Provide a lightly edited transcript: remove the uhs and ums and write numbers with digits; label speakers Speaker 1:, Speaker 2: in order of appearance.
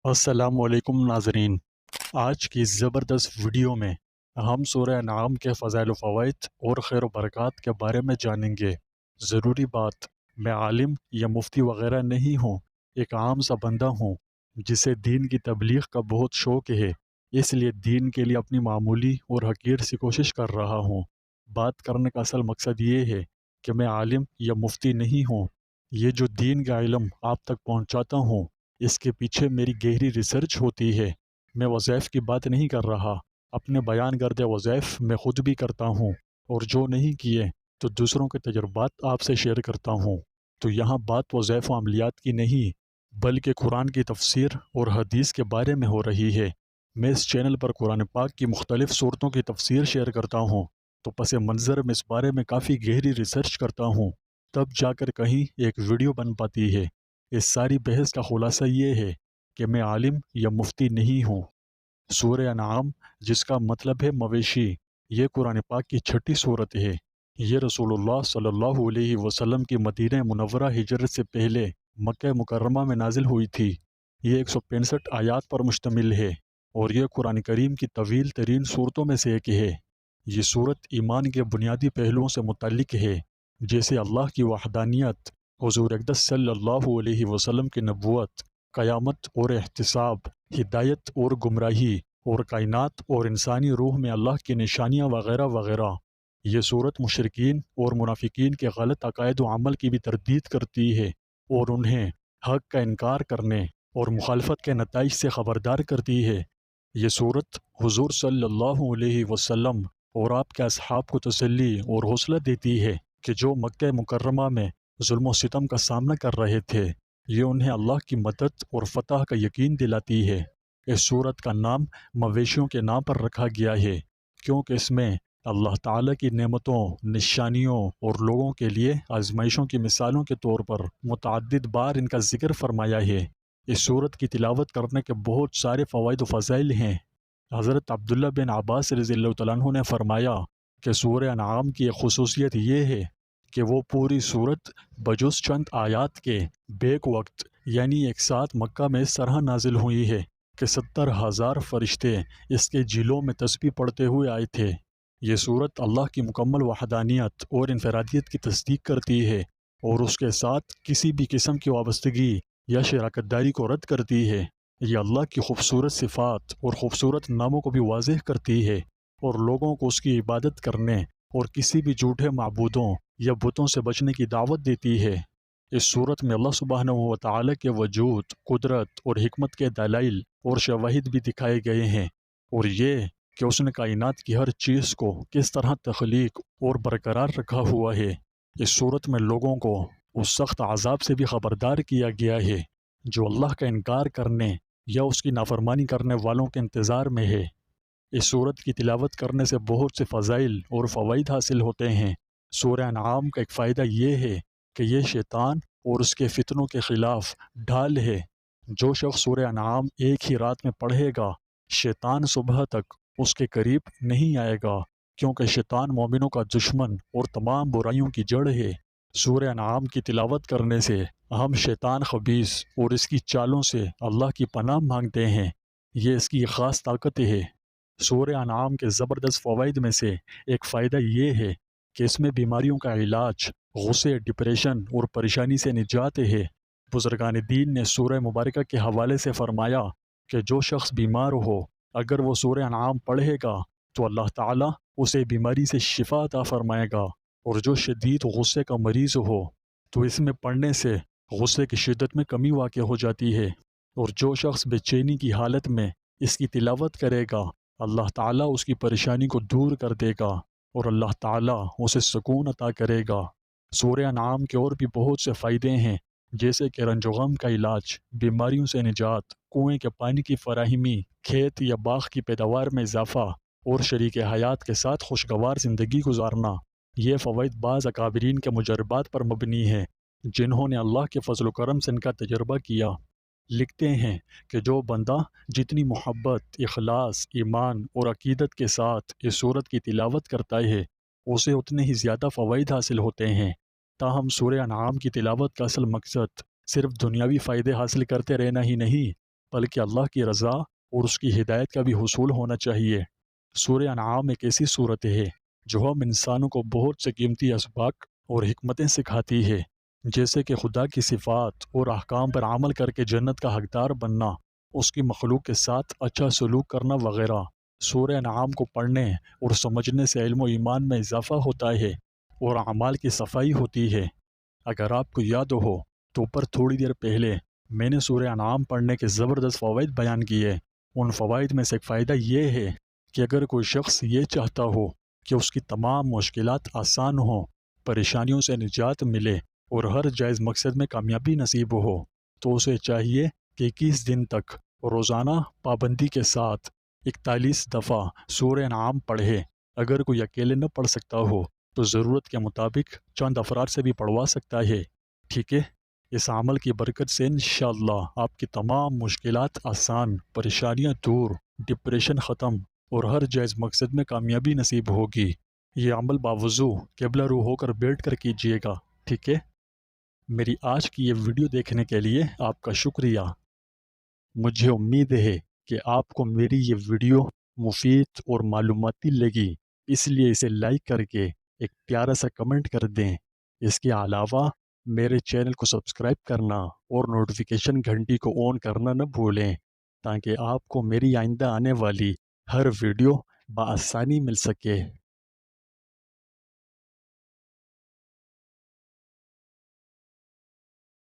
Speaker 1: السلام علیکم ناظرین۔ آج کی زبردست ویڈیو میں ہم سورہ انعام کے فضائل و فوائد اور خیر و برکات کے بارے میں جانیں گے۔ ضروری بات، میں عالم یا مفتی وغیرہ نہیں ہوں، ایک عام سا بندہ ہوں جسے دین کی تبلیغ کا بہت شوق ہے، اس لیے دین کے لیے اپنی معمولی اور حقیر سی کوشش کر رہا ہوں۔ بات کرنے کا اصل مقصد یہ ہے کہ میں عالم یا مفتی نہیں ہوں، یہ جو دین کا علم آپ تک پہنچاتا ہوں اس کے پیچھے میری گہری ریسرچ ہوتی ہے۔ میں وظائف کی بات نہیں کر رہا، اپنے بیان کردہ وظائف میں خود بھی کرتا ہوں، اور جو نہیں کیے تو دوسروں کے تجربات آپ سے شیئر کرتا ہوں۔ تو یہاں بات وظائف و عملیات کی نہیں بلکہ قرآن کی تفسیر اور حدیث کے بارے میں ہو رہی ہے۔ میں اس چینل پر قرآن پاک کی مختلف صورتوں کی تفسیر شیئر کرتا ہوں، تو پس منظر میں اس بارے میں کافی گہری ریسرچ کرتا ہوں، تب جا کر کہیں ایک ویڈیو بن پاتی ہے۔ اس ساری بحث کا خلاصہ یہ ہے کہ میں عالم یا مفتی نہیں ہوں۔ سورہ انعام، جس کا مطلب ہے مویشی، یہ قرآن پاک کی 6ٹھی صورت ہے۔ یہ رسول اللہ صلی اللہ علیہ وسلم کی مدینہ منورہ ہجرت سے پہلے مکہ مکرمہ میں نازل ہوئی تھی۔ یہ 165 آیات پر مشتمل ہے، اور یہ قرآن کریم کی طویل ترین صورتوں میں سے ایک ہے۔ یہ صورت ایمان کے بنیادی پہلوؤں سے متعلق ہے، جیسے اللہ کی وحدانیت، حضور اقدس صلی اللہ علیہ وسلم کی نبوت، قیامت اور احتساب، ہدایت اور گمراہی، اور کائنات اور انسانی روح میں اللہ کی نشانیاں وغیرہ وغیرہ۔ یہ صورت مشرکین اور منافقین کے غلط عقائد و عمل کی بھی تردید کرتی ہے، اور انہیں حق کا انکار کرنے اور مخالفت کے نتائج سے خبردار کرتی ہے۔ یہ صورت حضور صلی اللہ علیہ وسلم اور آپ کے اصحاب کو تسلی اور حوصلہ دیتی ہے کہ جو مکہ مکرمہ میں ظلم و ستم کا سامنا کر رہے تھے، یہ انہیں اللہ کی مدد اور فتح کا یقین دلاتی ہے۔ اس صورت کا نام مویشیوں کے نام پر رکھا گیا ہے، کیونکہ اس میں اللہ تعالیٰ کی نعمتوں، نشانیوں اور لوگوں کے لیے آزمائشوں کی مثالوں کے طور پر متعدد بار ان کا ذکر فرمایا ہے۔ اس صورت کی تلاوت کرنے کے بہت سارے فوائد و فضائل ہیں۔ حضرت عبداللہ بن عباس رضی اللہ تعالیٰ عنہ نے فرمایا کہ سورہ انعام کی ایک خصوصیت یہ ہے کہ وہ پوری صورت بجز چند آیات کے بیک وقت یعنی ایک ساتھ مکہ میں اس طرح نازل ہوئی ہے کہ 70,000 فرشتے اس کے جھیلوں میں تسبیح پڑھتے ہوئے آئے تھے۔ یہ صورت اللہ کی مکمل وحدانیت اور انفرادیت کی تصدیق کرتی ہے، اور اس کے ساتھ کسی بھی قسم کی وابستگی یا شراکت داری کو رد کرتی ہے۔ یہ اللہ کی خوبصورت صفات اور خوبصورت ناموں کو بھی واضح کرتی ہے، اور لوگوں کو اس کی عبادت کرنے اور کسی بھی جھوٹے معبودوں یا بتوں سے بچنے کی دعوت دیتی ہے۔ اس صورت میں اللہ سبحانہ و تعالیٰ کے وجود، قدرت اور حکمت کے دلائل اور شواہد بھی دکھائے گئے ہیں، اور یہ کہ اس نے کائنات کی ہر چیز کو کس طرح تخلیق اور برقرار رکھا ہوا ہے۔ اس صورت میں لوگوں کو اس سخت عذاب سے بھی خبردار کیا گیا ہے جو اللہ کا انکار کرنے یا اس کی نافرمانی کرنے والوں کے انتظار میں ہے۔ اس صورت کی تلاوت کرنے سے بہت سے فضائل اور فوائد حاصل ہوتے ہیں۔ سورہ انعام کا ایک فائدہ یہ ہے کہ یہ شیطان اور اس کے فتنوں کے خلاف ڈھال ہے۔ جو شخص سورہ انعام ایک ہی رات میں پڑھے گا، شیطان صبح تک اس کے قریب نہیں آئے گا، کیونکہ شیطان مومنوں کا دشمن اور تمام برائیوں کی جڑ ہے۔ سورہ انعام کی تلاوت کرنے سے ہم شیطان خبیث اور اس کی چالوں سے اللہ کی پناہ مانگتے ہیں، یہ اس کی خاص طاقت ہے۔ سورہ انعام کے زبردست فوائد میں سے ایک فائدہ یہ ہے کہ اس میں بیماریوں کا علاج، غصے، ڈپریشن اور پریشانی سے نجات ہے۔ بزرگان دین نے سورہ مبارکہ کے حوالے سے فرمایا کہ جو شخص بیمار ہو، اگر وہ سورہ انعام پڑھے گا تو اللہ تعالیٰ اسے بیماری سے شفا عطا فرمائے گا، اور جو شدید غصے کا مریض ہو تو اس میں پڑھنے سے غصے کی شدت میں کمی واقع ہو جاتی ہے، اور جو شخص بے چینی کی حالت میں اس کی تلاوت کرے گا، اللہ تعالیٰ اس کی پریشانی کو دور کر دے گا، اور اللہ تعالیٰ اسے سکون عطا کرے گا۔ سورہ انعام کے اور بھی بہت سے فائدے ہیں، جیسے کہ رنج و غم کا علاج، بیماریوں سے نجات، کنویں کے پانی کی فراہمی، کھیت یا باغ کی پیداوار میں اضافہ، اور شریک حیات کے ساتھ خوشگوار زندگی گزارنا۔ یہ فوائد بعض اکابرین کے مجربات پر مبنی ہیں، جنہوں نے اللہ کے فضل و کرم سے ان کا تجربہ کیا۔ لکھتے ہیں کہ جو بندہ جتنی محبت، اخلاص، ایمان اور عقیدت کے ساتھ اس صورت کی تلاوت کرتا ہے، اسے اتنے ہی زیادہ فوائد حاصل ہوتے ہیں۔ تاہم سورہ انعام کی تلاوت کا اصل مقصد صرف دنیاوی فائدے حاصل کرتے رہنا ہی نہیں، بلکہ اللہ کی رضا اور اس کی ہدایت کا بھی حصول ہونا چاہیے۔ سورہ انعام ایک ایسی صورت ہے جو ہم انسانوں کو بہت سے قیمتی اسباق اور حکمتیں سکھاتی ہے، جیسے کہ خدا کی صفات اور احکام پر عمل کر کے جنت کا حقدار بننا، اس کی مخلوق کے ساتھ اچھا سلوک کرنا وغیرہ۔ سورہ انعام کو پڑھنے اور سمجھنے سے علم و ایمان میں اضافہ ہوتا ہے اور اعمال کی صفائی ہوتی ہے۔ اگر آپ کو یاد ہو تو اوپر تھوڑی دیر پہلے میں نے سورہ انعام پڑھنے کے زبردست فوائد بیان کیے۔ ان فوائد میں سے ایک فائدہ یہ ہے کہ اگر کوئی شخص یہ چاہتا ہو کہ اس کی تمام مشکلات آسان ہوں، پریشانیوں سے نجات ملے اور ہر جائز مقصد میں کامیابی نصیب ہو، تو اسے چاہیے کہ 21 دن تک روزانہ پابندی کے ساتھ 41 دفعہ سورہ انعام پڑھے۔ اگر کوئی اکیلے نہ پڑھ سکتا ہو تو ضرورت کے مطابق چند افراد سے بھی پڑھوا سکتا ہے، ٹھیک ہے؟ اس عمل کی برکت سے انشاءاللہ آپ کی تمام مشکلات آسان، پریشانیاں دور، ڈپریشن ختم اور ہر جائز مقصد میں کامیابی نصیب ہوگی۔ یہ عمل باوضو قبلہ رو ہو کر بیٹھ کر کیجیے گا، ٹھیک ہے؟ میری آج کی یہ ویڈیو دیکھنے کے لیے آپ کا شکریہ۔ مجھے امید ہے کہ آپ کو میری یہ ویڈیو مفید اور معلوماتی لگی، اس لیے اسے لائک کر کے ایک پیارا سا کمنٹ کر دیں۔ اس کے علاوہ میرے چینل کو سبسکرائب کرنا اور نوٹیفیکیشن گھنٹی کو آن کرنا نہ بھولیں، تاکہ آپ کو میری آئندہ آنے والی ہر ویڈیو بآسانی مل سکے۔